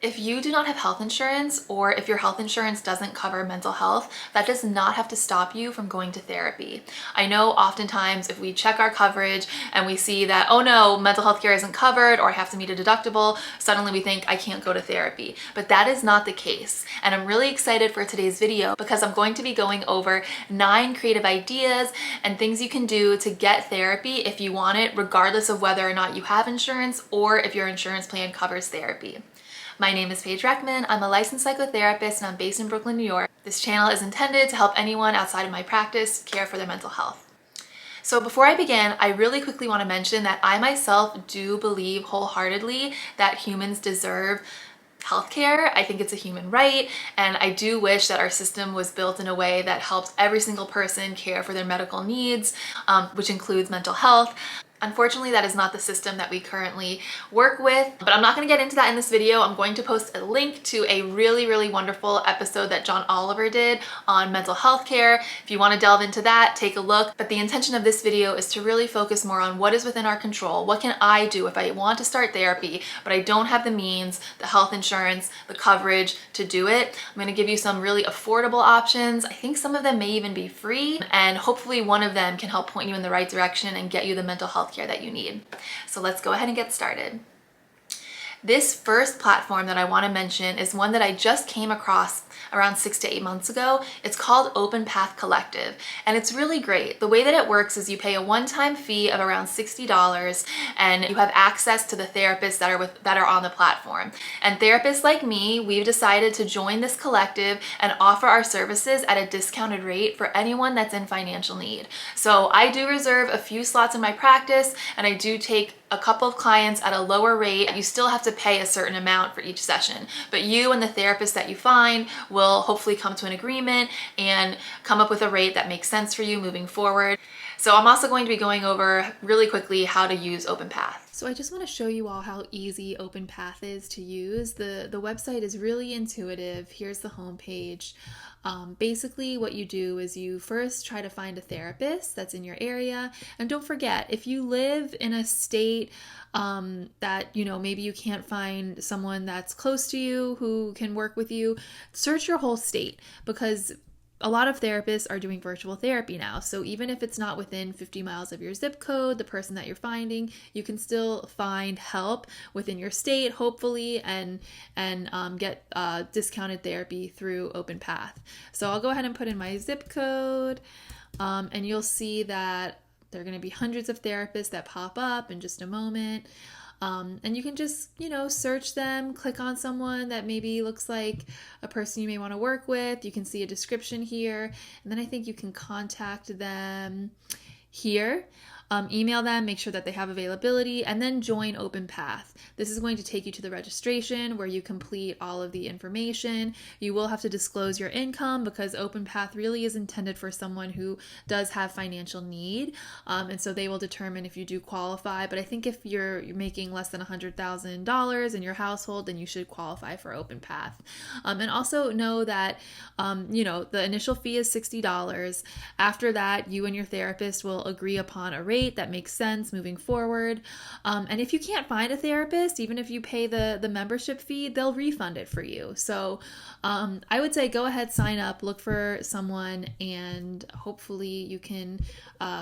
If you do not have health insurance, or if your health insurance doesn't cover mental health, that does not have to stop you from going to therapy. I know oftentimes if we check our coverage and we see that, oh no, mental health care isn't covered or I have to meet a deductible, suddenly we think I can't go to therapy. But that is not the case. And I'm really excited for today's video because I'm going to be going over 9 creative ideas and things you can do to get therapy if you want it, regardless of whether or not you have insurance or if your insurance plan covers therapy. My name is Paige Reckman. I'm a licensed psychotherapist and I'm based in Brooklyn, New York. This channel is intended to help anyone outside of my practice care for their mental health. So before I begin, I really quickly want to mention that I myself do believe wholeheartedly that humans deserve healthcare. I think it's a human right, and I do wish that our system was built in a way that helps every single person care for their medical needs, which includes mental health. Unfortunately, that is not the system that we currently work with, but I'm not going to get into that in this video. I'm going to post a link to a really wonderful episode that John Oliver did on mental health care. If you want to delve into that, take a look. But the intention of this video is to really focus more on what is within our control. What can I do if I want to start therapy, but I don't have the means, the health insurance, the coverage to do it? I'm going to give you some really affordable options. I think some of them may even be free, and hopefully one of them can help point you in the right direction and get you the mental health care that you need. So let's go ahead and get started. This first platform that I want to mention is one that I just came across around 6 to 8 months ago. It's called Open Path Collective, and it's really great. The way that it works is you pay a one-time fee of around $60 and you have access to the therapists that are on the platform. And therapists like me, we've decided to join this collective and offer our services at a discounted rate for anyone that's in financial need. So I do reserve a few slots in my practice, and I do take a couple of clients at a lower rate. You still have to pay a certain amount for each session, but you and the therapist that you find will hopefully come to an agreement and come up with a rate that makes sense for you moving forward. So I'm also going to be going over really quickly how to use OpenPath. So I just want to show you all how easy OpenPath is to use. The website is really intuitive. Here's the homepage. Basically what you do is you first try to find a therapist that's in your area. And don't forget, if you live in a state that, maybe you can't find someone that's close to you who can work with you, search your whole state, because a lot of therapists are doing virtual therapy now. So even if it's not within 50 miles of your zip code, the person that you're finding, you can still find help within your state, hopefully, and get discounted therapy through OpenPath. So I'll go ahead and put in my zip code, and you'll see that there are going to be hundreds of therapists that pop up in just a moment. And you can just, search them, click on someone that maybe looks like a person you may want to work with. You can see a description here. And then I think you can contact them here. Email them, make sure that they have availability, and then join OpenPath. This is going to take you to the registration where you complete all of the information. You will have to disclose your income because OpenPath really is intended for someone who does have financial need. And so they will determine if you do qualify. But I think if you're making less than $100,000 in your household, then you should qualify for OpenPath. And also know that, the initial fee is $60. After that, you and your therapist will agree upon a rate that makes sense moving forward. And if you can't find a therapist, even if you pay the membership fee, they'll refund it for you. So I would say go ahead, sign up, look for someone, and hopefully you can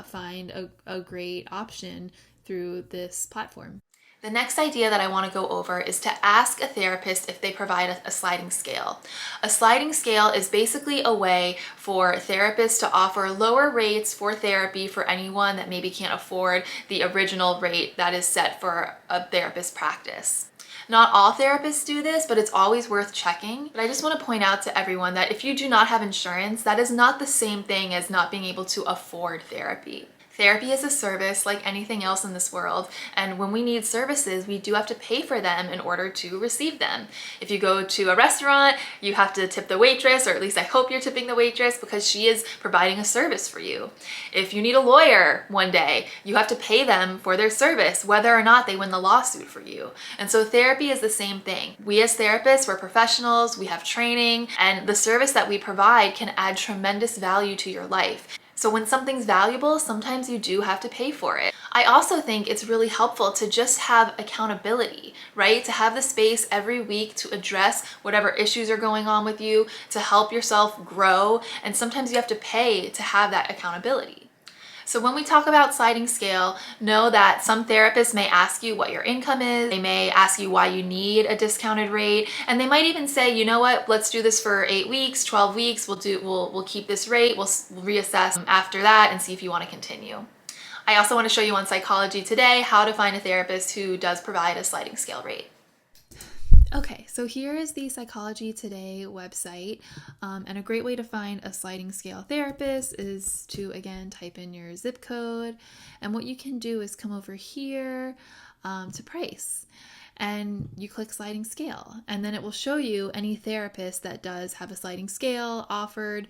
find a great option through this platform. The next idea that I want to go over is to ask a therapist if they provide a sliding scale. A sliding scale is basically a way for therapists to offer lower rates for therapy for anyone that maybe can't afford the original rate that is set for a therapist practice. Not all therapists do this, but it's always worth checking. But I just want to point out to everyone that if you do not have insurance, that is not the same thing as not being able to afford therapy. Therapy is a service like anything else in this world, and when we need services, we do have to pay for them in order to receive them. If you go to a restaurant, you have to tip the waitress, or at least I hope you're tipping the waitress because she is providing a service for you. If you need a lawyer one day, you have to pay them for their service, whether or not they win the lawsuit for you. And so therapy is the same thing. We as therapists, we're professionals, we have training, and the service that we provide can add tremendous value to your life. So when something's valuable, sometimes you do have to pay for it. I also think it's really helpful to just have accountability, right? To have the space every week to address whatever issues are going on with you, to help yourself grow. And sometimes you have to pay to have that accountability. So when we talk about sliding scale, know that some therapists may ask you what your income is. They may ask you why you need a discounted rate. And they might even say, you know what, let's do this for 8 weeks, 12 weeks. We'll keep this rate. We'll reassess after that and see if you want to continue. I also want to show you on Psychology Today how to find a therapist who does provide a sliding scale rate. Okay, so here is the Psychology Today website, and a great way to find a sliding scale therapist is to, again, type in your zip code, and what you can do is come over here to price, and you click sliding scale, and then it will show you any therapist that does have a sliding scale offered,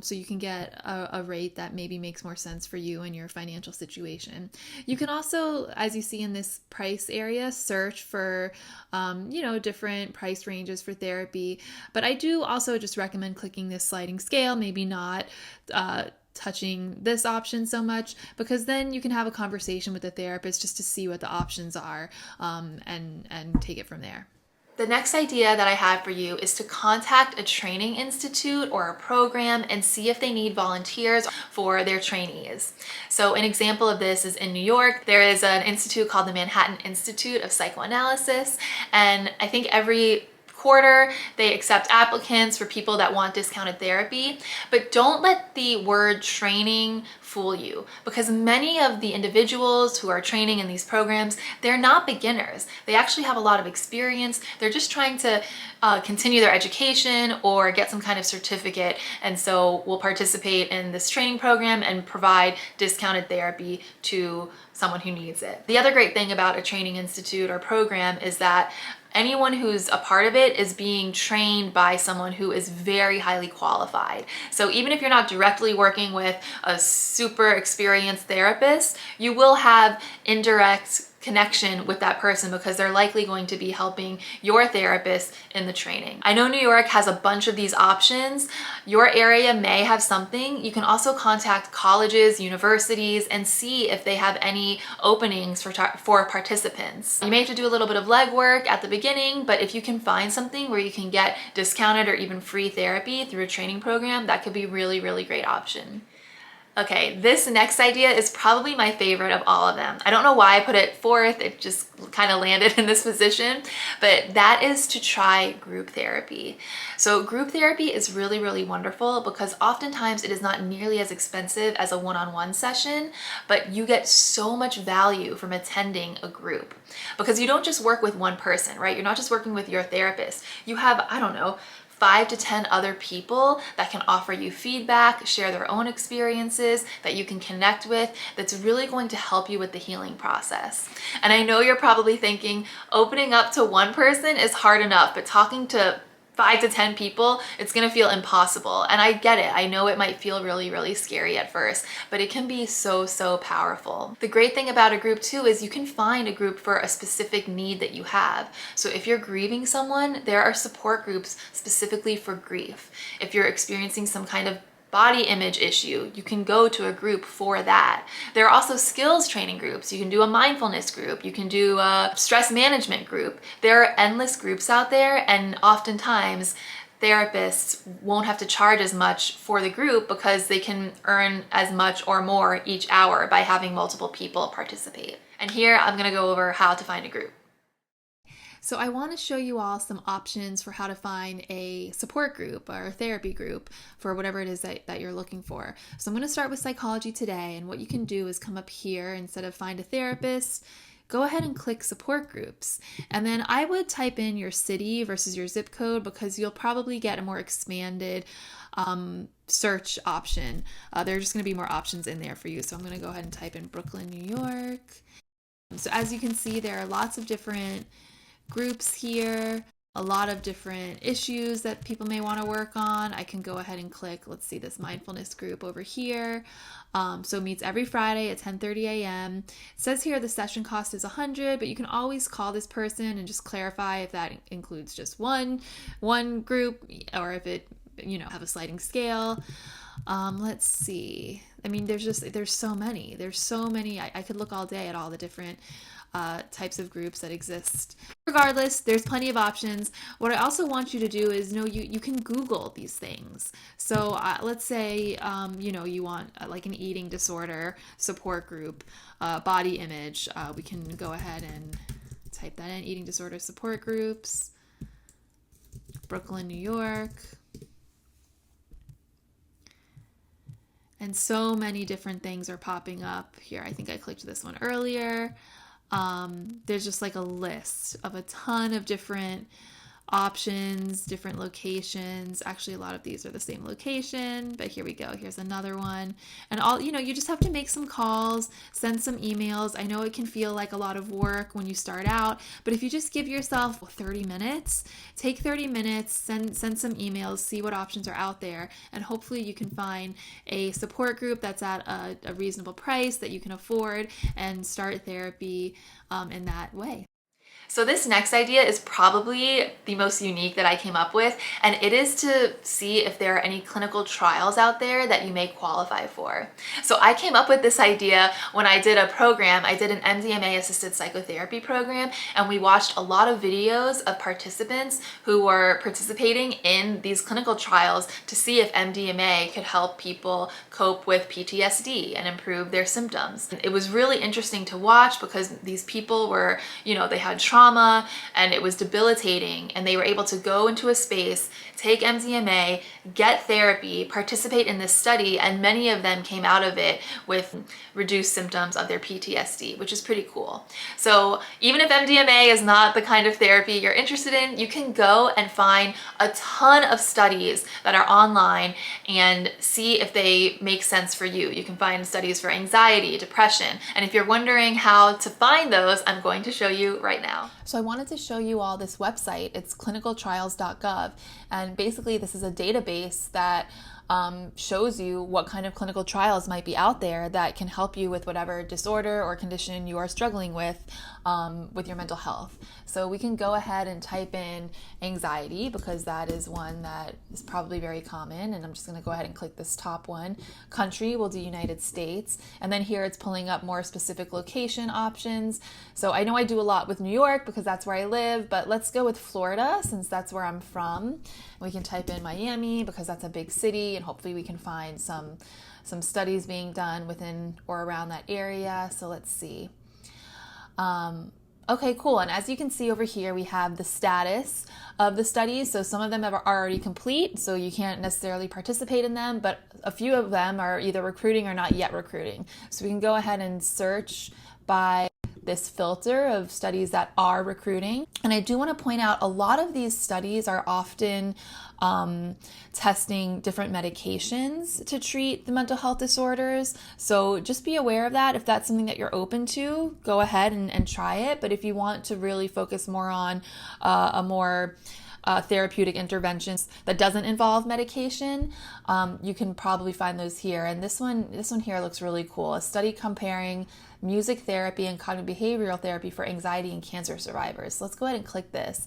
so you can get a rate that maybe makes more sense for you and your financial situation. You can also, as you see in this price area, search for different price ranges for therapy, but I do also just recommend clicking this sliding scale, maybe not touching this option so much, because then you can have a conversation with the therapist just to see what the options are, and take it from there. The next idea that I have for you is to contact a training institute or a program and see if they need volunteers for their trainees. So an example of this is in New York. There is an institute called the Manhattan Institute of Psychoanalysis, and I think every quarter they accept applicants for people that want discounted therapy. But don't let the word training fool you, because many of the individuals who are training in these programs, they're not beginners. They actually have a lot of experience. They're just trying to continue their education or get some kind of certificate, and so will participate in this training program and provide discounted therapy to someone who needs it. The other great thing about a training institute or program is that anyone who's a part of it is being trained by someone who is very highly qualified. So even if you're not directly working with a super experienced therapist, you will have indirect connection with that person because they're likely going to be helping your therapist in the training. I know New York has a bunch of these options. Your area may have something. You can also contact colleges, universities, and see if they have any openings for participants. You may have to do a little bit of legwork at the beginning, but if you can find something where you can get discounted or even free therapy through a training program, that could be a really, really great option. Okay, this next idea is probably my favorite of all of them. I don't know why I put it fourth, it just kind of landed in this position, but that is to try group therapy. So group therapy is really, really wonderful because oftentimes it is not nearly as expensive as a one-on-one session, but you get so much value from attending a group because you don't just work with one person, right? You're not just working with your therapist. You have, I don't know, 5 to 10 other people that can offer you feedback, share their own experiences that you can connect with, that's really going to help you with the healing process. And I know you're probably thinking opening up to one person is hard enough, but talking to 5 to 10 people, it's gonna feel impossible. And I get it. I know it might feel really, really scary at first, but it can be so, so powerful. The great thing about a group too is you can find a group for a specific need that you have. So if you're grieving someone, there are support groups specifically for grief. If you're experiencing some kind of body image issue, you can go to a group for that. There are also skills training groups. You can do a mindfulness group. You can do a stress management group. There are endless groups out there, and oftentimes therapists won't have to charge as much for the group because they can earn as much or more each hour by having multiple people participate. And here I'm going to go over how to find a group. So I want to show you all some options for how to find a support group or a therapy group for whatever it is that you're looking for. So I'm going to start with Psychology Today, and what you can do is come up here, instead of find a therapist, go ahead and click support groups. And then I would type in your city versus your zip code because you'll probably get a more expanded search option. There are just going to be more options in there for you. So I'm going to go ahead and type in Brooklyn, New York. So as you can see, there are lots of different groups here, a lot of different issues that people may want to work on. I can go ahead and click, let's see, this mindfulness group over here. So it meets every Friday at 10:30 a.m. It says here the session cost is $100, but you can always call this person and just clarify if that includes just one group or if it have a sliding scale. Let's see. I mean, there's so many. There's so many. I could look all day at all the different types of groups that exist. Regardless, there's plenty of options. What I also want you to do is you can Google these things. So let's say you want like an eating disorder support group, body image. We can go ahead and type that in, eating disorder support groups, Brooklyn, New York. And so many different things are popping up here. I think I clicked this one earlier. There's just like a list of a ton of different options, different locations. Actually, a lot of these are the same location, but here we go. Here's another one. And you just have to make some calls, send some emails. I know it can feel like a lot of work when you start out, but if you just give yourself 30 minutes, take 30 minutes, send some emails, see what options are out there, and hopefully you can find a support group that's at a reasonable price that you can afford and start therapy in that way. So this next idea is probably the most unique that I came up with, and it is to see if there are any clinical trials out there that you may qualify for. So I came up with this idea when I did a program. I did an MDMA assisted psychotherapy program, and we watched a lot of videos of participants who were participating in these clinical trials to see if MDMA could help people cope with PTSD and improve their symptoms. It was really interesting to watch because these people were, they had trauma and it was debilitating, and they were able to go into a space, take MDMA, get therapy, participate in this study, and many of them came out of it with reduced symptoms of their PTSD, which is pretty cool. So even if MDMA is not the kind of therapy you're interested in, you can go and find a ton of studies that are online and see if they make sense for you. You can find studies for anxiety, depression, and if you're wondering how to find those, I'm going to show you right now. So I wanted to show you all this website. It's clinicaltrials.gov, and basically this is a database that shows you what kind of clinical trials might be out there that can help you with whatever disorder or condition you are struggling with your mental health. So we can go ahead and type in anxiety because that is one that is probably very common, and I'm just going to go ahead and click this top one. Country, we'll do United States, and then here it's pulling up more specific location options. So I know I do a lot with New York because that's where I live, but let's go with Florida since that's where I'm from. We can type in Miami because that's a big city, and hopefully we can find some studies being done within or around that area. So let's see. Okay, cool. And as you can see over here, we have the status of the studies. So some of them are already complete, so you can't necessarily participate in them, but a few of them are either recruiting or not yet recruiting. So we can go ahead and search by this filter of studies that are recruiting. And I do want to point out a lot of these studies are often testing different medications to treat the mental health disorders. So just be aware of that. If that's something that you're open to, go ahead and try it. But if you want to really focus more on a more therapeutic interventions that doesn't involve medication, you can probably find those here. And this one here looks really cool. A study comparing music therapy and cognitive behavioral therapy for anxiety and cancer survivors. So let's go ahead and click this.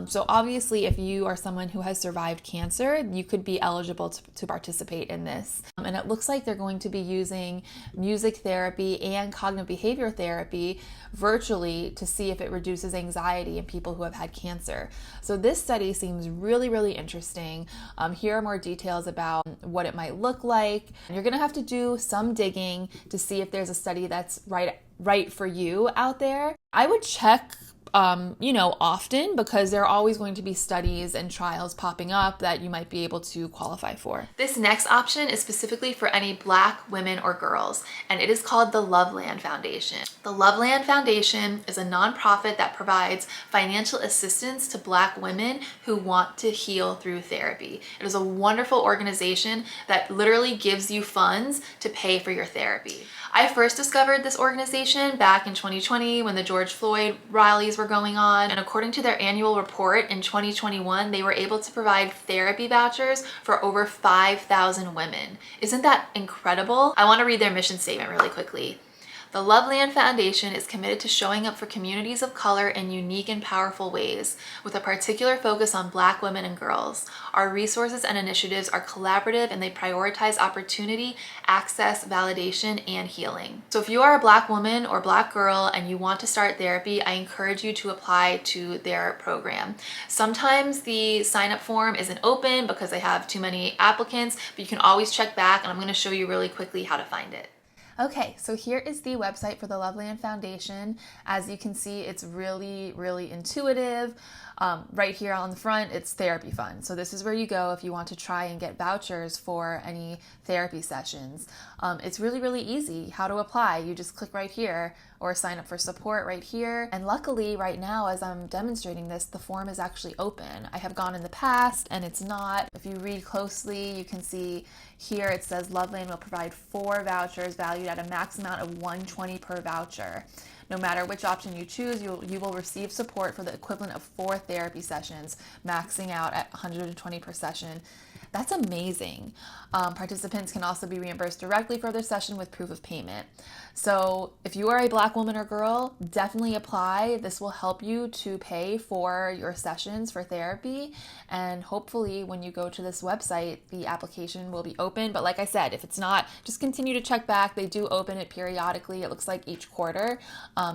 So obviously, if you are someone who has survived cancer, you could be eligible to participate in this. And it looks like they're going to be using music therapy and cognitive behavior therapy virtually to see if it reduces anxiety in people who have had cancer. So this study seems really, really interesting. Here are more details about what it might look like. You're going to have to do some digging to see if there's a study that's right for you out there. I would check often because there are always going to be studies and trials popping up that you might be able to qualify for. This next option is specifically for any Black women or girls, and it is called the Loveland Foundation. The Loveland Foundation is a nonprofit that provides financial assistance to Black women who want to heal through therapy. It is a wonderful organization that literally gives you funds to pay for your therapy. I first discovered this organization back in 2020 when the George Floyd rallies were going on, and according to their annual report in 2021, they were able to provide therapy vouchers for over 5,000 women. Isn't that incredible? I want to read their mission statement really quickly. The Loveland Foundation is committed to showing up for communities of color in unique and powerful ways, with a particular focus on Black women and girls. Our resources and initiatives are collaborative and they prioritize opportunity, access, validation, and healing. So if you are a Black woman or Black girl and you want to start therapy, I encourage you to apply to their program. Sometimes the sign-up form isn't open because they have too many applicants, but you can always check back, and I'm going to show you really quickly how to find it. Okay, so here is the website for the Loveland Foundation. As you can see, it's really, really intuitive. Right here on the front, it's therapy fund. So this is where you go if you want to try and get vouchers for any therapy sessions. It's really, really easy how to apply. You just click right here or sign up for support right here. And luckily right now, as I'm demonstrating this, the form is actually open. I have gone in the past and it's not. If you read closely, you can see here it says Loveland will provide 4 vouchers valued at a max amount of $120 per voucher. No matter which option you choose, you will receive support for the equivalent of 4 therapy sessions, maxing out at $120 per session. That's amazing. Participants can also be reimbursed directly for their session with proof of payment. So if you are a Black woman or girl, definitely apply. This will help you to pay for your sessions for therapy. And hopefully when you go to this website, the application will be open. But like I said, if it's not, just continue to check back. They do open it periodically. It looks like each quarter.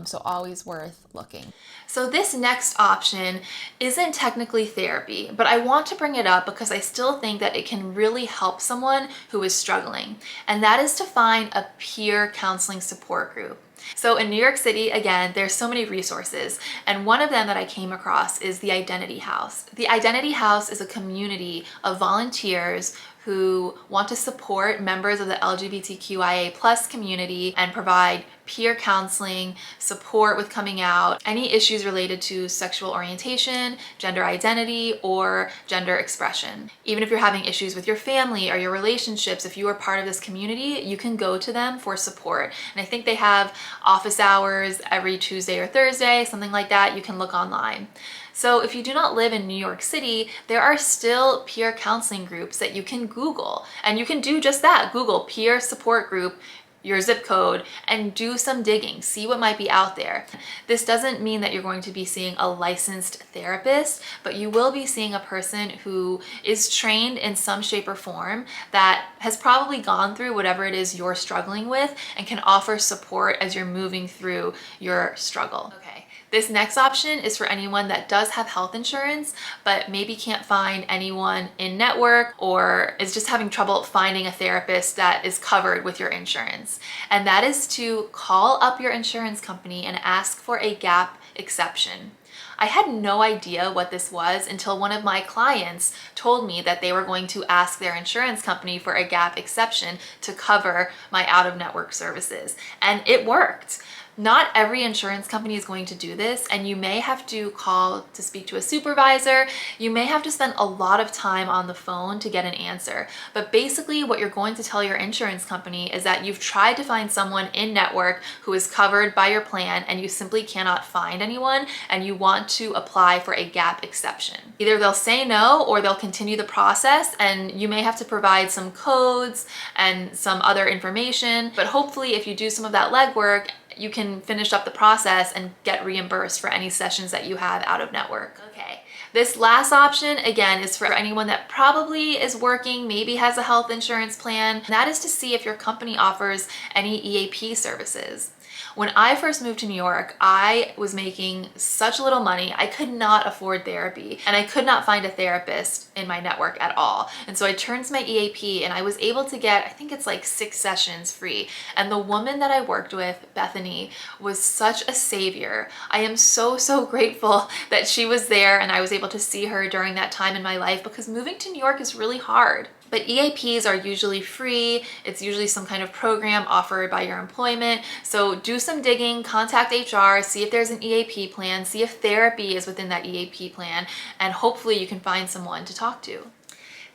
So always worth looking. So this next option isn't technically therapy, but I want to bring it up because I still think that it can really help someone who is struggling. And that is to find a peer counseling support group. So in New York City, again, there's so many resources, and one of them that I came across is the Identity House. The Identity House is a community of volunteers who want to support members of the LGBTQIA+ community and provide peer counseling, support with coming out, any issues related to sexual orientation, gender identity, or gender expression. Even if you're having issues with your family or your relationships, if you are part of this community, you can go to them for support. And I think they have office hours every Tuesday or Thursday, something like that. You can look online. So if you do not live in New York City, there are still peer counseling groups that you can Google, and you can do just that. Google peer support group, your zip code, and do some digging, see what might be out there. This doesn't mean that you're going to be seeing a licensed therapist, but you will be seeing a person who is trained in some shape or form that has probably gone through whatever it is you're struggling with and can offer support as you're moving through your struggle. Okay. This next option is for anyone that does have health insurance, but maybe can't find anyone in network or is just having trouble finding a therapist that is covered with your insurance. And that is to call up your insurance company and ask for a gap exception. I had no idea what this was until one of my clients told me that they were going to ask their insurance company for a gap exception to cover my out-of-network services. And it worked. Not every insurance company is going to do this, and you may have to call to speak to a supervisor. You may have to spend a lot of time on the phone to get an answer. But basically what you're going to tell your insurance company is that you've tried to find someone in network who is covered by your plan and you simply cannot find anyone, and you want to apply for a gap exception. Either they'll say no or they'll continue the process, and you may have to provide some codes and some other information. But hopefully if you do some of that legwork, you can finish up the process and get reimbursed for any sessions that you have out of network. Okay. This last option, again, is for anyone that probably is working, maybe has a health insurance plan. And that is to see if your company offers any EAP services. When I first moved to New York, I was making such little money. I could not afford therapy, and I could not find a therapist in my network at all. And so I turned to my EAP, and I was able to get, I think it's like 6 sessions free. And the woman that I worked with, Bethany, was such a savior. I am so, so grateful that she was there and I was able to see her during that time in my life, because moving to New York is really hard. But EAPs are usually free. It's usually some kind of program offered by your employment. So do some digging, contact HR, see if there's an EAP plan, see if therapy is within that EAP plan, and hopefully you can find someone to talk to.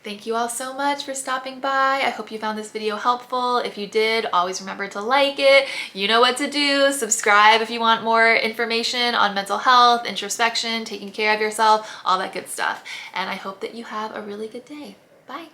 Thank you all so much for stopping by. I hope you found this video helpful. If you did, always remember to like it. You know what to do. Subscribe if you want more information on mental health, introspection, taking care of yourself, all that good stuff. And I hope that you have a really good day. Bye.